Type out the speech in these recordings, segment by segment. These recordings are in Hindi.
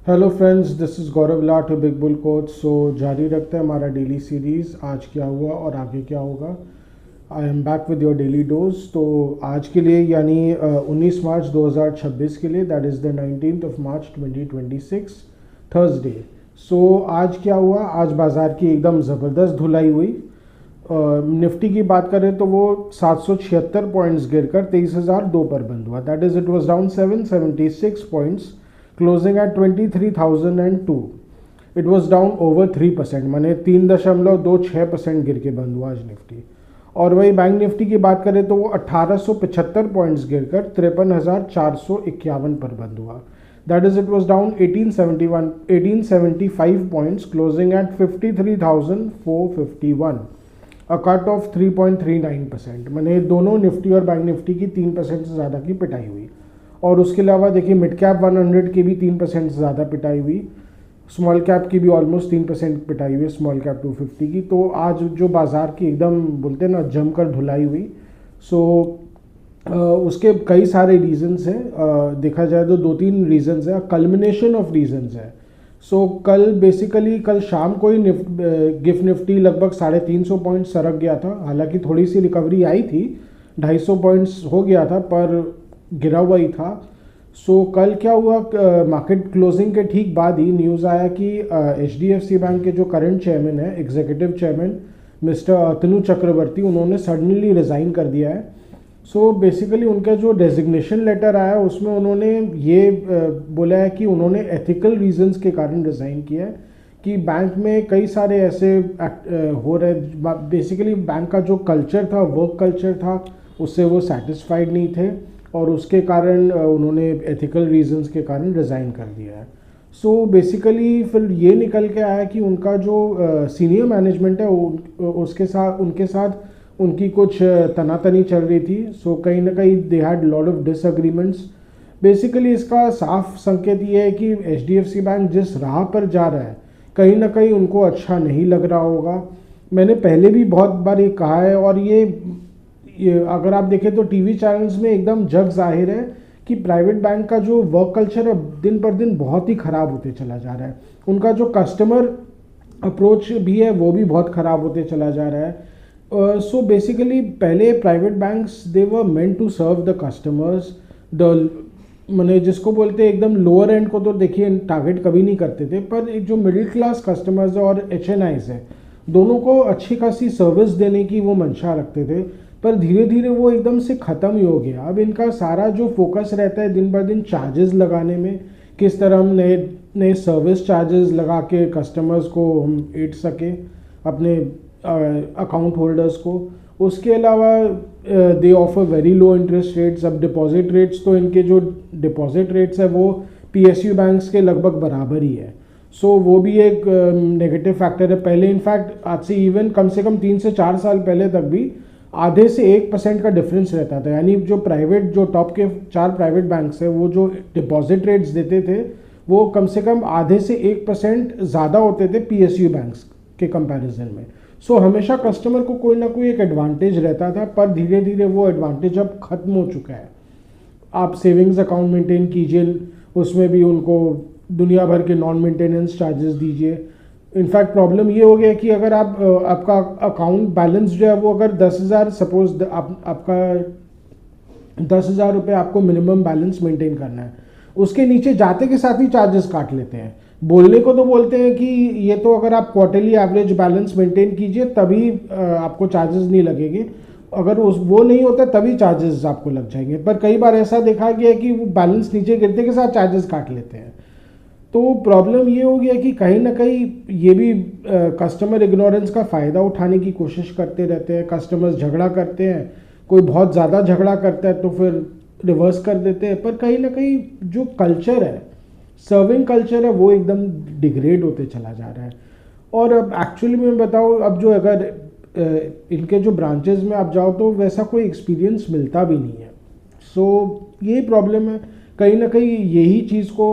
Hello friends, this is Gaurav Lat big bull coach. So जारी रखते हैं हमारा डेली सीरीज़। आज क्या हुआ और आगे क्या होगा। I am back with your daily dose. तो आज के लिए यानी 19 मार्च 2026 के लिए, that is the 19th of March 2026 Thursday. So आज क्या हुआ, आज बाज़ार की एकदम ज़बरदस्त धुलाई हुई। निफ्टी की बात करें तो वो 776 पॉइंट्स गिरकर 23,002 पर बंद हुआ। That is it was down 776 points, closing at 23,002। It was down over 3%, माने 3.26% गिर के बंद हुआ आज निफ्टी। और वही बैंक निफ्टी की बात करें तो वो 1875 पॉइंट्स गिरकर 53,451 पर बंद हुआ। That is it was down 1875 points, closing at 53,451, a cut of 3.39%। मैंने दोनों निफ्टी और बैंक निफ्टी की 3% से ज़्यादा की पिटाई हुई। और उसके अलावा देखिए, मिड कैप 100 की भी 3% से ज़्यादा पिटाई हुई, स्मॉल कैप की भी ऑलमोस्ट 3% पिटाई हुई, स्मॉल कैप 250 की। तो आज जो बाज़ार की एकदम बोलते हैं ना जमकर धुलाई हुई। सो उसके कई सारे रीजंस हैं। देखा जाए तो 2-3 रीजंस हैं, कल्मिनेशन ऑफ रीजंस है। सो कल बेसिकली कल शाम को ही गिफ्ट निफ्टी लगभग 350 पॉइंट्स सरक गया था। हालांकि थोड़ी सी रिकवरी आई थी, 250 पॉइंट्स हो गया था, पर गिरा हुआ ही था। सो कल क्या हुआ, मार्केट क्लोजिंग के ठीक बाद ही न्यूज़ आया कि HDFC बैंक के जो करंट चेयरमैन है, एग्जीक्यूटिव चेयरमैन मिस्टर अतनु चक्रवर्ती, उन्होंने सडनली रिज़ाइन कर दिया है। सो बेसिकली उनका जो डेजिग्नेशन लेटर आया उसमें उन्होंने ये बोला है कि उन्होंने एथिकल रीजंस के कारण रिज़ाइन किया है कि बैंक में कई सारे ऐसे हो रहे, बेसिकली बैंक का जो कल्चर था, वर्क कल्चर था, उससे वो सेटिस्फाइड नहीं थे और उसके कारण उन्होंने एथिकल रीजंस के कारण रिज़ाइन कर दिया है। सो बेसिकली फिर ये निकल के आया कि उनका जो सीनियर मैनेजमेंट है उनके साथ उनकी कुछ तनातनी चल रही थी। सो कहीं ना कहीं they had lot of disagreements. Basically इसका साफ संकेत ये है कि HDFC बैंक जिस राह पर जा रहा है, कहीं ना कहीं उनको अच्छा नहीं लग रहा होगा। मैंने पहले भी बहुत बार ये कहा है, और ये अगर आप देखें तो टीवी चैनल्स में एकदम जग जाहिर है कि प्राइवेट बैंक का जो वर्क कल्चर है दिन पर दिन बहुत ही ख़राब होते चला जा रहा है। उनका जो कस्टमर अप्रोच भी है वो भी बहुत ख़राब होते चला जा रहा है। सो बेसिकली पहले private banks they were meant to serve the customers. The मैंने जिसको बोलते हैं एकदम लोअर एंड को तो देखिए टारगेट कभी नहीं करते थे, पर एक जो मिडिल क्लास कस्टमर्स है और HNIs है, दोनों को अच्छी खासी सर्विस देने की वो मंशा रखते थे। पर धीरे धीरे वो एकदम से ख़त्म ही हो गया। अब इनका सारा जो फोकस रहता है दिन ब दिन चार्जेस लगाने में, किस तरह हम नए नए सर्विस चार्जेस लगा के कस्टमर्स को हम एड सके, अपने अकाउंट होल्डर्स को। उसके अलावा दे offer very low interest rates. अब डिपॉजिट रेट्स तो इनके जो डिपॉजिट रेट्स है वो PSU बैंक्स के लगभग बराबर ही है। सो वो भी एक नेगेटिव फैक्टर है। पहले इनफैक्ट आज से इवन कम से कम 3 से 4 साल पहले तक भी आधे से 1% का डिफरेंस रहता था। यानी जो प्राइवेट, जो टॉप के 4 प्राइवेट बैंक्स है, वो जो डिपॉजिट रेट्स देते थे वो कम से कम आधे से 1% ज़्यादा होते थे PSU बैंक्स के कंपैरिजन में। सो हमेशा कस्टमर को कोई ना कोई एक एडवांटेज रहता था, पर धीरे धीरे वो एडवांटेज अब ख़त्म हो चुका है। आप सेविंग्स अकाउंट मेंटेन कीजिए, उसमें भी उनको दुनिया भर के नॉन मेंटेनेंस चार्जेस दीजिए। इनफैक्ट प्रॉब्लम ये हो गया कि अगर आप आपका अकाउंट बैलेंस जो है वो अगर 10,000, सपोज आपका 10,000 रुपये आपको मिनिमम बैलेंस मेंटेन करना है, उसके नीचे जाते के साथ ही चार्जेस काट लेते हैं। बोलने को तो बोलते हैं कि ये तो अगर आप क्वार्टरली एवरेज बैलेंस मेंटेन कीजिए तभी आपको चार्जेस नहीं लगेंगे, अगर वो नहीं होता तभी चार्जेस आपको लग जाएंगे। पर कई बार ऐसा देखा गया है कि वो बैलेंस नीचे गिरते के साथ चार्जेस काट लेते हैं। तो प्रॉब्लम ये हो गया कि कहीं ना कहीं ये भी कस्टमर इग्नोरेंस का फ़ायदा उठाने की कोशिश करते रहते हैं। कस्टमर्स झगड़ा करते हैं, कोई बहुत ज़्यादा झगड़ा करता है तो फिर रिवर्स कर देते हैं। पर कहीं ना कहीं जो कल्चर है, सर्विंग कल्चर है, वो एकदम डिग्रेड होते चला जा रहा है। और अब एक्चुअली मैं बताऊँ, अब जो अगर इनके जो ब्रांचेस में आप जाओ तो वैसा कोई एक्सपीरियंस मिलता भी नहीं है। सो यही प्रॉब्लम है। कहीं ना कहीं यही चीज़ को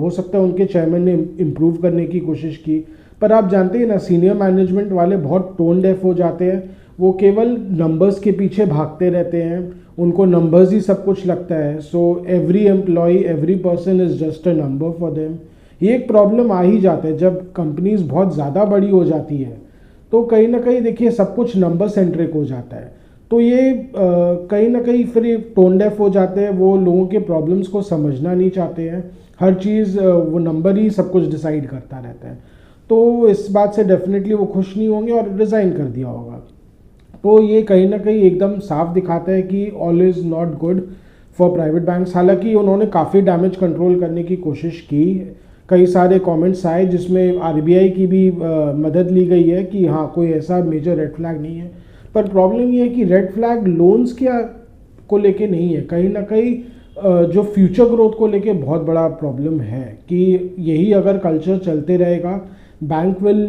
हो सकता है उनके चेयरमैन ने इम्प्रूव करने की कोशिश की, पर आप जानते हैं ना, सीनियर मैनेजमेंट वाले बहुत टोन डेफ हो जाते हैं। वो केवल नंबर्स के पीछे भागते रहते हैं, उनको नंबर्स ही सब कुछ लगता है। So every employee, every person is just a number for them. ये एक प्रॉब्लम आ ही जाता है जब कंपनीज बहुत ज़्यादा बड़ी हो जाती है, तो कहीं ना कहीं देखिए सब कुछ नंबर सेंट्रिक हो जाता है। तो ये कहीं ना कहीं फिर टोन डेफ हो जाते हैं, वो लोगों के प्रॉब्लम्स को समझना नहीं चाहते हैं, हर चीज़ वो नंबर ही सब कुछ डिसाइड करता रहता है। तो इस बात से डेफिनेटली वो खुश नहीं होंगे और रिज़ाइन कर दिया होगा। तो ये कहीं ना कहीं एकदम साफ दिखाता है कि all is not good for private banks. हालांकि उन्होंने काफ़ी डैमेज कंट्रोल करने की कोशिश की, कई सारे कमेंट्स आए जिसमें आरबीआई की भी मदद ली गई है कि हाँ कोई ऐसा मेजर रेड फ्लैग नहीं है। पर प्रॉब्लम ये है कि रेड फ्लैग लोन्स क्या को लेके नहीं है, कहीं ना कहीं जो फ्यूचर ग्रोथ को लेके बहुत बड़ा प्रॉब्लम है कि यही अगर कल्चर चलते रहेगा, bank will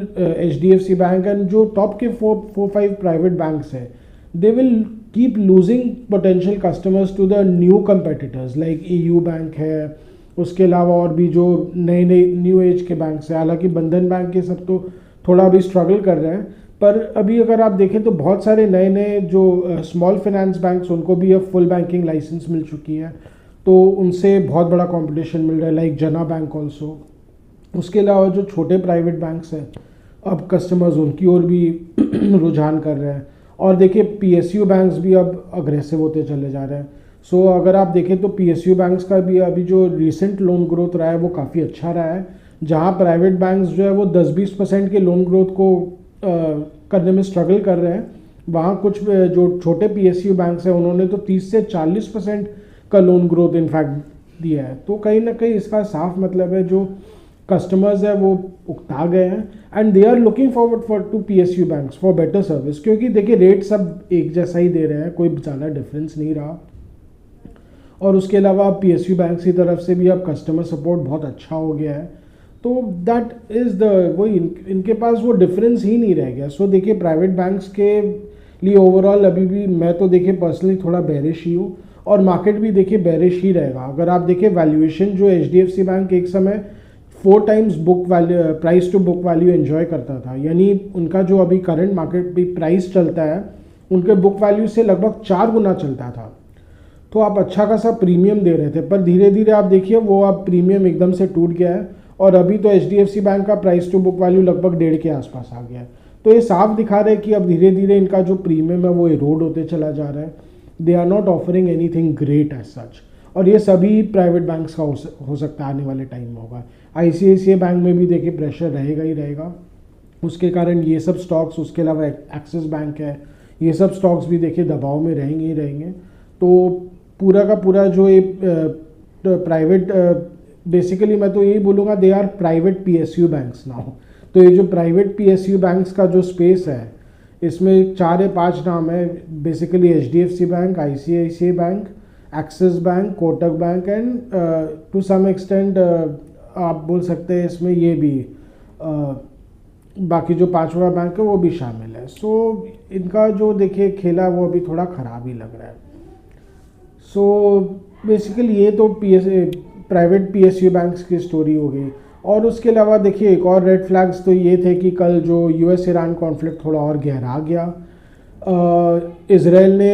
HDFC bank and जो टॉप के 4-5 प्राइवेट बैंक्स है, they will keep losing potential customers to the new competitors like EU bank है, उसके अलावा और भी जो नए नए न्यू एज के बैंक्स हैं। हालांकि बंधन बैंक ये सब तो थोड़ा अभी स्ट्रगल कर रहे हैं, पर अभी अगर आप देखें तो बहुत सारे नए नए जो स्मॉल फाइनेंस बैंक्स, उनको भी अब फुल बैंकिंग लाइसेंस मिल चुकी है, तो उनसे बहुत बड़ा कंपटीशन मिल रहा है, लाइक जना बैंक ऑल्सो। उसके अलावा जो छोटे प्राइवेट बैंक्स हैं, अब कस्टमर्स उनकी ओर भी रुझान कर रहे हैं। और देखिए PSU बैंक्स भी अब अग्रेसिव होते चले जा रहे हैं। सो अगर आप देखें तो PSU बैंक्स का भी अभी जो रिसेंट लोन ग्रोथ रहा है वो काफ़ी अच्छा रहा है, जहां प्राइवेट बैंक्स जो है वो 10-20% के लोन ग्रोथ को करने में स्ट्रगल कर रहे हैं, वहाँ कुछ जो छोटे PSU बैंक्स हैं उन्होंने तो 30 से 40% का लोन ग्रोथ इनफैक्ट दिया है। तो कहीं ना कहीं इसका साफ मतलब है जो कस्टमर्स है वो उकता गए हैं and they are looking forward for to PSU banks for better service, क्योंकि देखिए रेट सब एक जैसा ही दे रहे हैं, कोई ज़्यादा डिफरेंस नहीं रहा। और उसके अलावा PSU बैंक्स की तरफ से भी अब कस्टमर सपोर्ट बहुत अच्छा हो गया है, तो दैट इज़ द वही इनके पास वो डिफरेंस ही नहीं रह गया। सो देखिए प्राइवेट बैंक्स के लिए ओवरऑल अभी भी मैं तो देखिए पर्सनली थोड़ा बेरिश ही हूँ, और मार्केट भी देखिए बेरिश ही रहेगा। अगर आप देखिए वैल्यूएशन जो HDFC बैंक एक समय 4 times book value price to book value enjoy करता था, यानी उनका जो अभी करंट मार्केट भी प्राइस चलता है उनके बुक वैल्यू से लगभग 4 गुना चलता था, तो आप अच्छा खासा प्रीमियम दे रहे थे। पर धीरे धीरे आप देखिए वो अब प्रीमियम एकदम से टूट गया है, और अभी तो HDFC बैंक का प्राइस टू बुक वैल्यू लगभग 1.5 के आसपास आ गया है। तो ये साफ दिखा रहा है कि अब धीरे धीरे इनका जो प्रीमियम है वो इरोड होते चला जा रहा है। They are not offering anything great as such, और ये सभी प्राइवेट बैंक्स का हो सकता है आने वाले टाइम में होगा। ICICI बैंक में भी देखिए प्रेशर रहेगा ही रहेगा, उसके कारण ये सब स्टॉक्स, उसके अलावा एक्सिस बैंक है, ये सब स्टॉक्स भी देखिए दबाव में रहेंगे ही रहेंगे। तो पूरा का पूरा जो ये प्राइवेट बेसिकली मैं तो यही बोलूँगा they are private PSU banks now. तो ये जो प्राइवेट PSU बैंक्स का जो स्पेस है इसमें 4 या 5 नाम है, basically HDFC bank, ICICI bank, Axis bank, Kotak bank and to some extent आप बोल सकते हैं इसमें ये भी बाकी जो 5वां बैंक है वो भी शामिल है। सो इनका जो देखिए खेला वो अभी थोड़ा ख़राब ही लग रहा है। सो बेसिकली ये तो प्राइवेट PSU बैंक्स की स्टोरी हो गई। और उसके अलावा देखिए एक और रेड फ्लैग्स तो ये थे कि कल जो US ईरान कॉन्फ्लिक्ट थोड़ा और गहरा गया। इजराइल ने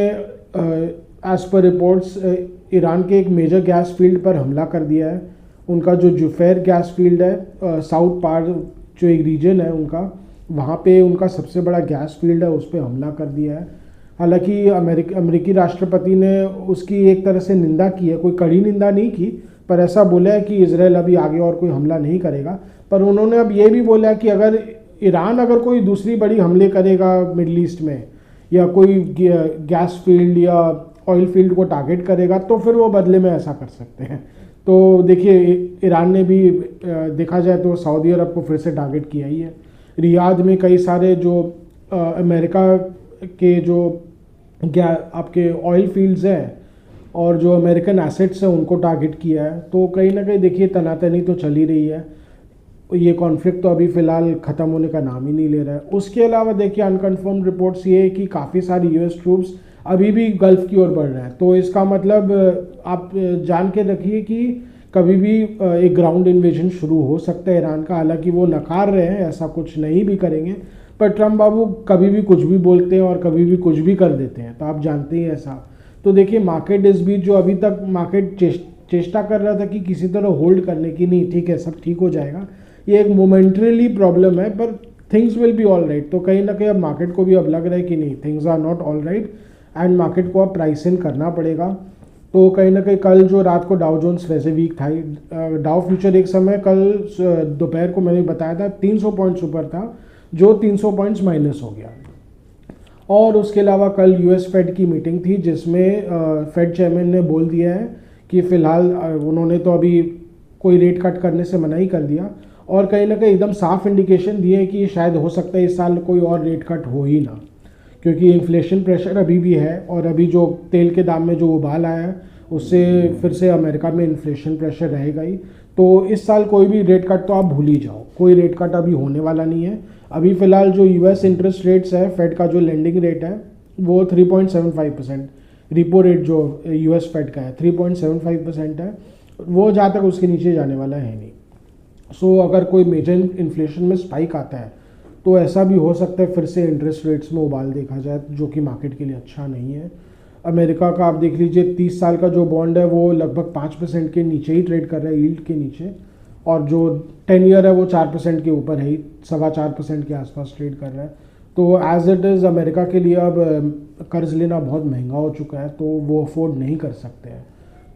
एज पर रिपोर्ट्स ईरान के एक मेजर गैस फील्ड पर हमला कर दिया है। उनका जो जुफैर गैस फील्ड है साउथ पार जो एक रीजन है उनका, वहाँ पे उनका सबसे बड़ा गैस फील्ड है, उस पर हमला कर दिया है। हालांकि अमेरिकी राष्ट्रपति ने उसकी एक तरह से निंदा की है, कोई कड़ी निंदा नहीं की, पर ऐसा बोला है कि इजराइल अभी आगे और कोई हमला नहीं करेगा। पर उन्होंने अब ये भी बोला है कि अगर ईरान अगर कोई दूसरी बड़ी हमले करेगा मिडल ईस्ट में, या कोई गैस फील्ड या ऑयल फील्ड को टारगेट करेगा, तो फिर वो बदले में ऐसा कर सकते हैं। तो देखिए ईरान ने भी देखा जाए तो सऊदी अरब को फिर से टारगेट किया ही है। रियाद में कई सारे जो अमेरिका के जो आपके ऑयल फील्ड्स हैं और जो अमेरिकन एसेट्स हैं उनको टारगेट किया है। तो कहीं ना कहीं देखिए तनातनी तो चल ही रही है, ये कॉन्फ्लिक्ट तो अभी फ़िलहाल ख़त्म होने का नाम ही नहीं ले रहा है। उसके अलावा देखिए अनकन्फर्म्ड रिपोर्ट्स ये है कि काफ़ी सारी US ट्रूप्स अभी भी गल्फ़ की ओर बढ़ रहे हैं। तो इसका मतलब आप जान के रखिए कि कभी भी एक ग्राउंड इन्वेजन शुरू हो सकता है ईरान का। हालांकि वो नकार रहे हैं, ऐसा कुछ नहीं भी करेंगे, पर ट्रम्प बाबू कभी भी कुछ भी बोलते हैं और कभी भी कुछ भी कर देते हैं, तो आप जानते ही ऐसा। तो देखिए मार्केट इस बीच जो अभी तक मार्केट चेष्टा कर रहा था कि किसी तरह होल्ड करने की, नहीं ठीक है सब ठीक हो जाएगा, ये एक मोमेंटरीली प्रॉब्लम है पर things will be all right. तो कहीं ना कहीं अब मार्केट को भी अब लग रहा है कि नहीं, things are not all right and market को अब प्राइस इन करना पड़ेगा। तो कहीं ना कहीं कल जो रात को डाउ जोन्स वैसे वीक था, डाउ फ्यूचर एक समय कल दोपहर को मैंने बताया था 300 पॉइंट्स ऊपर था, जो 300 पॉइंट्स माइनस हो गया। और उसके अलावा कल यूएस फेड की मीटिंग थी जिसमें फेड चेयरमैन ने बोल दिया है कि फ़िलहाल उन्होंने तो अभी कोई रेट कट करने से मना ही कर दिया, और कहीं ना कहीं एकदम साफ इंडिकेशन दिए है कि शायद हो सकता है इस साल कोई और रेट कट हो ही ना, क्योंकि इन्फ्लेशन प्रेशर अभी भी है और अभी जो तेल के दाम में जो उबाल आया है उससे फिर से अमेरिका में इन्फ्लेशन प्रेशर रहेगा ही। तो इस साल कोई भी रेट कट तो आप भूल ही जाओ, कोई रेट कट अभी होने वाला नहीं है। अभी फ़िलहाल जो यूएस इंटरेस्ट रेट्स है, फेड का जो लेंडिंग रेट है वो 3.75%, रिपो रेट जो यूएस फेड का है 3.75% है, वो जहाँ तक उसके नीचे जाने वाला है नहीं। सो अगर कोई मेजर इन्फ्लेशन में स्पाइक आता है तो ऐसा भी हो सकता है फिर से इंटरेस्ट रेट्स में उबाल देखा जाए, जो कि मार्केट के लिए अच्छा नहीं है। अमेरिका का आप देख लीजिए 30 साल का जो बॉन्ड है वो लगभग 5% के नीचे ही ट्रेड कर रहा है, यील्ड के नीचे, और जो 10 ईयर है वो 4% के ऊपर है ही, 4.25% के आसपास ट्रेड कर रहा है। तो एज इट इज़ अमेरिका के लिए अब कर्ज लेना बहुत महंगा हो चुका है, तो वो अफोर्ड नहीं कर सकते हैं।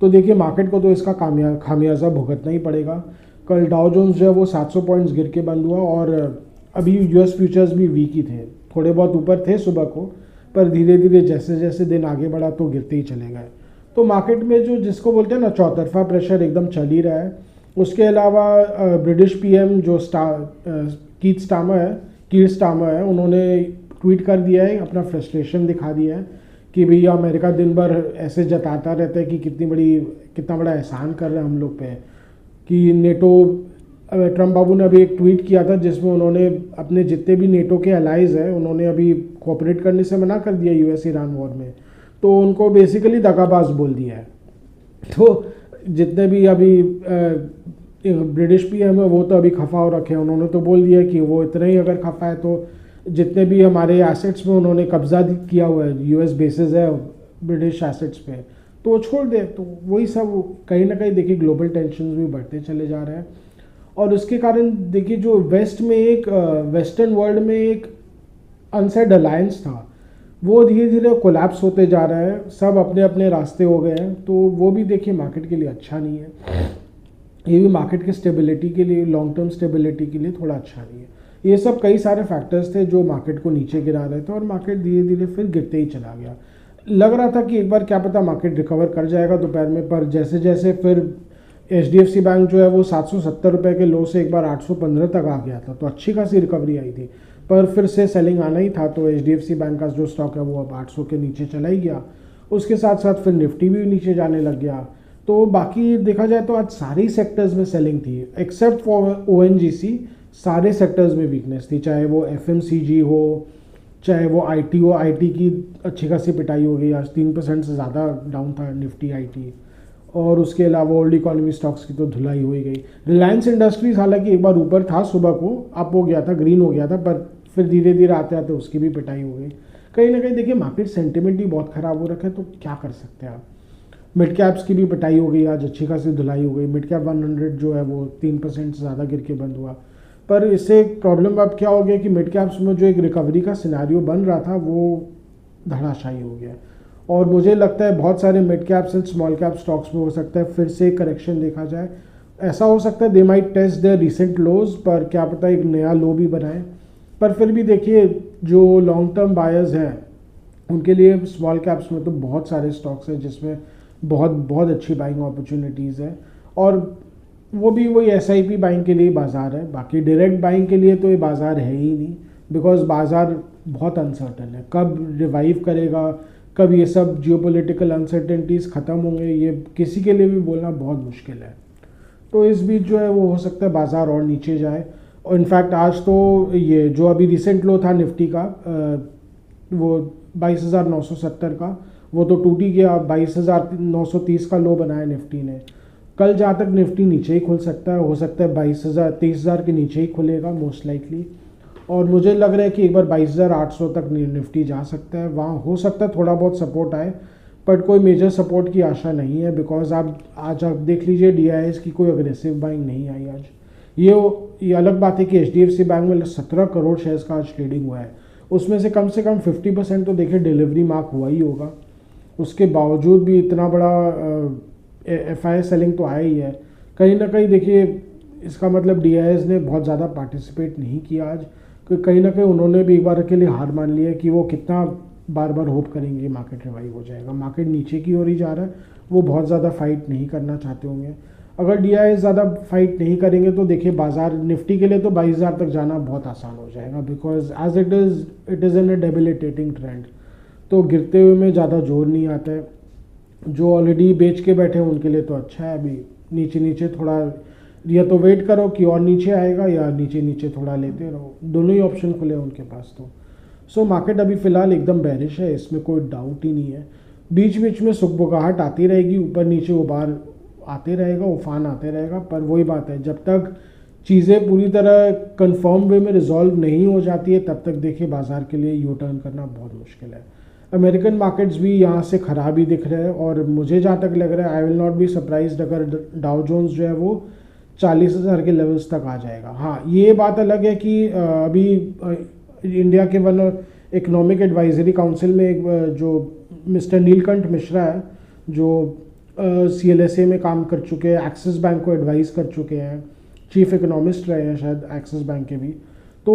तो देखिए मार्केट को तो इसका खामियाजा भुगतना ही पड़ेगा। कल डाउ जोन्स जो है वो 700 पॉइंट्स गिर के बंद हुआ, और अभी यूएस फ्यूचर्स भी वीक ही थे, थोड़े बहुत ऊपर थे सुबह को, पर धीरे धीरे जैसे जैसे दिन आगे बढ़ा तो गिरते ही चले गए। तो मार्केट में जो जिसको बोलते हैं ना चौतरफा प्रेशर एकदम चल ही रहा है। उसके अलावा ब्रिटिश पीएम जो कीर स्टारमर है, उन्होंने ट्वीट कर दिया है, अपना फ्रस्ट्रेशन दिखा दिया है कि भैया अमेरिका दिन भर ऐसे जताता रहता है कि कितना बड़ा एहसान कर रहा है हम लोग पे, कि नेटो, ट्रम्प बाबू ने अभी एक ट्वीट किया था जिसमें उन्होंने अपने जितने भी नेटो के अलाइज हैं उन्होंने अभी कोऑपरेट करने से मना कर दिया यूएस ईरान वॉर में, तो उनको बेसिकली दगाबाज बोल दिया है। तो जितने भी अभी ब्रिटिश पीएम है वो तो अभी खफा हो रखे हैं, उन्होंने तो बोल दिया कि वो इतना ही अगर खफा है तो जितने भी हमारे एसेट्स में उन्होंने कब्जा किया हुआ है, यूएस बेसिस है ब्रिटिश एसेट्स पे, तो वो छोड़ दे। तो वही सब कहीं ना कहीं देखिए ग्लोबल टेंशन भी बढ़ते चले जा रहे हैं, और उसके कारण देखिए जो वेस्टर्न वर्ल्ड में एक अनसेड अलायंस था वो धीरे धीरे कोलैप्स होते जा रहा है, सब अपने अपने रास्ते हो गए हैं। तो वो भी देखिए मार्केट के लिए अच्छा नहीं है, ये भी मार्केट के स्टेबिलिटी के लिए, लॉन्ग टर्म स्टेबिलिटी के लिए थोड़ा अच्छा नहीं है। ये सब कई सारे फैक्टर्स थे जो मार्केट को नीचे गिरा रहे थे, और मार्केट धीरे धीरे फिर गिरते ही चला गया। लग रहा था कि एक बार क्या पता मार्केट रिकवर कर जाएगा दोपहर में, पर जैसे जैसे फिर HDFC बैंक जो है वो 770 रुपये के लो से एक बार 815 तक आ गया था, तो अच्छी खासी रिकवरी आई थी, पर फिर से सेलिंग आना ही था, तो HDFC बैंक का जो स्टॉक है वो अब 800 के नीचे चला ही गया। उसके साथ साथ फिर निफ्टी भी नीचे जाने लग गया। तो बाकी देखा जाए तो आज सारे सेक्टर्स में सेलिंग थी एक्सेप्ट फॉर ONGC, सारे सेक्टर्स में वीकनेस थी, चाहे वो FMCG हो, चाहे वो IT हो। IT की अच्छी खासी पिटाई हो गई, आज 3% से ज़्यादा डाउन था निफ्टी IT, और उसके अलावा ओल्ड इकोनॉमी स्टॉक्स की तो धुलाई हो ही गई। रिलायंस इंडस्ट्रीज हालांकि एक बार ऊपर था, सुबह को अप हो गया था, ग्रीन हो गया था, पर फिर धीरे धीरे आते आते उसकी भी पिटाई हो गई। कहीं ना कहीं देखिए मार्केट सेंटिमेंट ही बहुत ख़राब हो रखा है, तो क्या कर सकते हैं आप। मिड कैप्स की भी पिटाई हो गई, आज अच्छी खासी धुलाई हो गई। मिड कैप 100 जो है वो 3% से ज़्यादा गिर के बंद हुआ, पर इससे एक प्रॉब्लम अब क्या हो गया कि मिड कैप्स में जो एक रिकवरी का सिनेरियो बन रहा था वो धड़ाशायी हो गया, और मुझे लगता है बहुत सारे mid caps and small cap stocks में हो सकता है फिर से करेक्शन देखा जाए। ऐसा हो सकता है they might test their recent lows, पर क्या पता एक नया लो भी बनाए। पर फिर भी देखिए जो लॉन्ग टर्म बायर्स हैं उनके लिए स्मॉल कैप्स में तो बहुत सारे स्टॉक्स हैं जिसमें बहुत बहुत अच्छी बाइंग अपॉर्चुनिटीज़ है, और वो भी वही SIP बाइंग के लिए बाज़ार है। बाकी डायरेक्ट बाइंग के लिए तो ये बाज़ार है ही नहीं, बिकॉज बाज़ार बहुत अनसर्टन है, कब रिवाइव करेगा, कब ये सब जियोपॉलिटिकल अनसर्टेनिटीज़ ख़त्म होंगे, ये किसी के लिए भी बोलना बहुत मुश्किल है। तो इस बीच जो है वो हो सकता है बाज़ार और नीचे जाए, और इनफैक्ट आज तो ये जो अभी रिसेंट लो था निफ्टी का वो 22,970 का, वो तो टूट ही गया। 22,930 का लो बनाया निफ्टी ने। कल जहाँ तक निफ्टी नीचे ही खुल सकता है, हो सकता है 23,000 के नीचे ही खुलेगा मोस्ट लाइकली, और मुझे लग रहा है कि एक बार 22,800 तक निफ्टी जा सकता है, वहाँ हो सकता है थोड़ा बहुत सपोर्ट आए, बट कोई मेजर सपोर्ट की आशा नहीं है, बिकॉज आप देख लीजिए DIIs की कोई अग्रेसिव बाइंग नहीं आई आज। ये अलग बात है कि HDFC बैंक में 17 करोड़ शेयर्स का आज ट्रेडिंग हुआ है, उसमें से कम 50% तो देखिए डिलीवरी मार्क हुआ ही होगा। उसके बावजूद भी इतना बड़ा FI सेलिंग तो आया ही है। कहीं ना कहीं देखिए इसका मतलब DIIs ने बहुत ज़्यादा पार्टिसिपेट नहीं किया आज, क्योंकि कहीं ना कहीं उन्होंने भी एक बार के लिए हार मान लिया कि वो कितना बार बार होप करेंगे मार्केट रिवाइव हो जाएगा। मार्केट नीचे की ओर ही जा रहा है, वो बहुत ज़्यादा फाइट नहीं करना चाहते होंगे। अगर DIIs ज़्यादा फाइट नहीं करेंगे तो देखिए बाजार निफ्टी के लिए तो 22,000 तक जाना बहुत आसान हो जाएगा, because as it is in a debilitating trend. तो गिरते हुए में ज़्यादा जोर नहीं आता है। जो ऑलरेडी बेच के बैठे हैं उनके लिए तो अच्छा है, अभी नीचे नीचे थोड़ा या तो वेट करो कि और नीचे आएगा, या नीचे नीचे थोड़ा लेते रहो, दोनों ही ऑप्शन खुले हैं उनके पास। तो सो मार्केट अभी फ़िलहाल एकदम बेरिश है, इसमें कोई डाउट ही नहीं है। बीच बीच में सुखबुगाहट आती रहेगी, ऊपर नीचे उबार आते रहेगा, उफान आते रहेगा, पर वही बात है, जब तक चीज़ें पूरी तरह कंफर्म वे में रिजॉल्व नहीं हो जाती है तब तक देखिए बाजार के लिए यू टर्न करना बहुत मुश्किल है। अमेरिकन मार्केट्स भी यहाँ से ख़राब ही दिख रहे हैं, और मुझे जहाँ तक लग रहा है I will not be surprised अगर डाउ जोन्स जो है वो 40,000 के लेवल्स तक आ जाएगा। हाँ, ये बात अलग है कि अभी इंडिया के वन इकोनॉमिक एडवाइजरी काउंसिल में एक जो मिस्टर नीलकंठ मिश्रा है, जो CLSA में काम कर चुके हैं, एक्सिस बैंक को एडवाइस कर चुके हैं, चीफ इकोनॉमिस्ट रहे हैं शायद एक्सिस बैंक के भी। तो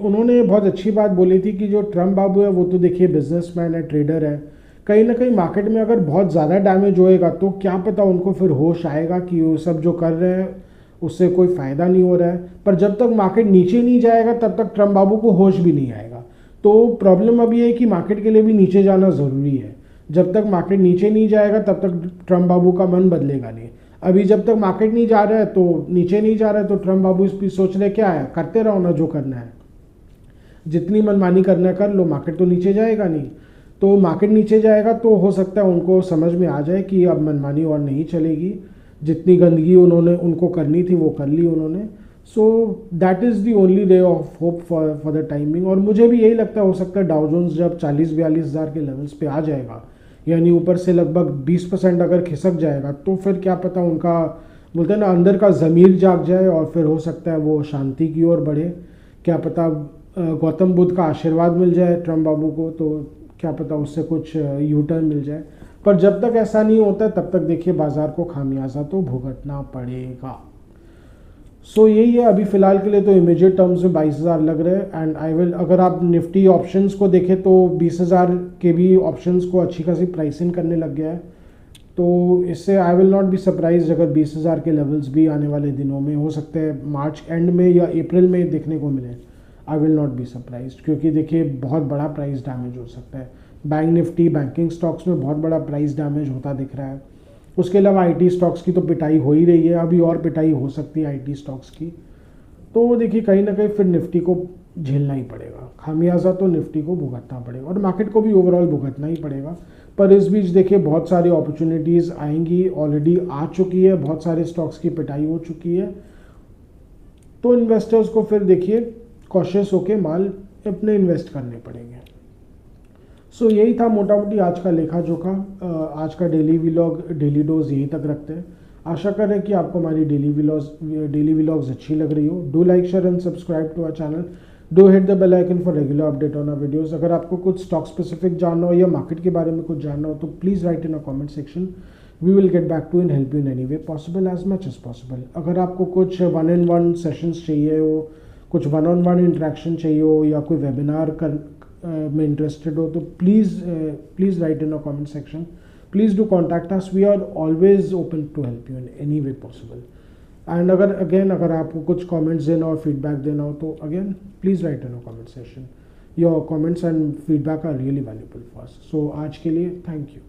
उन्होंने बहुत अच्छी बात बोली थी कि जो ट्रम्प बाबू है वो तो देखिए बिजनेसमैन है, ट्रेडर है, कहीं ना कहीं मार्केट में अगर बहुत ज़्यादा डैमेज होएगा तो क्या पता उनको फिर होश आएगा कि वो सब जो कर रहे हैं उससे कोई फ़ायदा नहीं हो रहा है। पर जब तक मार्केट नीचे नहीं जाएगा तब तक ट्रम्प बाबू को होश भी नहीं आएगा। तो प्रॉब्लम अभी है कि मार्केट के लिए भी नीचे जाना ज़रूरी है। जब तक मार्केट नीचे नहीं जाएगा तब तक ट्रम्प बाबू का मन बदलेगा नहीं। अभी जब तक मार्केट नहीं जा रहा है तो नीचे नहीं जा रहा है, तो ट्रम्प बाबू इस पर सोच रहे क्या है, करते रहो ना जो करना है, जितनी मनमानी करना कर लो, मार्केट तो नीचे जाएगा नहीं। तो मार्केट नीचे जाएगा तो हो सकता है उनको समझ में आ जाए कि अब मनमानी और नहीं चलेगी, जितनी गंदगी उन्होंने उनको करनी थी वो कर ली उन्होंने। So that is the only ray of hope for the timing. और मुझे भी यही लगता है, हो सकता है डाउ जोन्स जब 40-42 हज़ार के लेवल्स पे आ जाएगा, यानी ऊपर से लगभग 20% अगर खिसक जाएगा, तो फिर क्या पता उनका बोलते हैं ना अंदर का ज़मीर जाग जाए, और फिर हो सकता है वो शांति की ओर बढ़े। क्या पता गौतम बुद्ध का आशीर्वाद मिल जाए ट्रम्प बाबू को, तो क्या पता उससे कुछ यू टर्न मिल जाए। पर जब तक ऐसा नहीं होता तब तक देखिए बाजार को खामियाजा तो भुगतना पड़ेगा। सो यही है अभी फ़िलहाल के लिए तो इमीडिएट टर्म्स में 22,000 लग रहे हैं। एंड आई विल, अगर आप निफ्टी ऑप्शंस को देखें तो 20,000 के भी ऑप्शंस को अच्छी खासी प्राइसिंग करने लग गया है। तो इससे I will not be surprise अगर 20,000 के लेवल्स भी आने वाले दिनों में, हो सकते हैं मार्च एंड में या अप्रैल में देखने को मिले। I will not be surprise, क्योंकि देखिए बहुत बड़ा प्राइस डैमेज हो सकता है। बैंक निफ्टी, बैंकिंग स्टॉक्स में बहुत बड़ा प्राइस डैमेज होता दिख रहा है। उसके अलावा IT स्टॉक्स की तो पिटाई हो ही रही है, अभी और पिटाई हो सकती है IT स्टॉक्स की। तो देखिए कहीं ना कहीं फिर निफ्टी को झेलना ही पड़ेगा, खामियाजा तो निफ्टी को भुगतना पड़ेगा, और मार्केट को भी ओवरऑल भुगतना ही पड़ेगा। पर इस बीच देखिए बहुत सारी अपॉर्चुनिटीज़ आएंगी, ऑलरेडी आ चुकी है, बहुत सारे स्टॉक्स की पिटाई हो चुकी है। तो इन्वेस्टर्स को फिर देखिए कॉशियस होके माल अपने इन्वेस्ट करने पड़ेंगे। सो यही था मोटा मोटी आज का लेखा जोखा। आज का डेली डोज यहीं तक रखते हैं। आशा कर रहे हैं कि आपको हमारी डेली व्लॉग्स अच्छी लग रही हो। Do like, share and subscribe to our channel. Do hit the bell icon for regular update on our videos. अगर आपको कुछ स्टॉक स्पेसिफिक जानना हो या मार्केट के बारे में कुछ जानना हो तो please write in a comment section. We will get back to and help you in any way possible, as much as possible. अगर आपको कुछ 1-on-1 सेशंस चाहिए हो, कुछ 1-on-1 इंटरेक्शन चाहिए हो, या कोई वेबिनार में इंटरेस्टेड हो, तो please write in a comment section. Please do contact us, we are always open to help you in any way possible. And अगर आपको कुछ कमेंट्स देना और फीडबैक देना हो तो again please write in a comment section. Your comments and feedback are really valuable for us. So आज के लिए थैंक यू।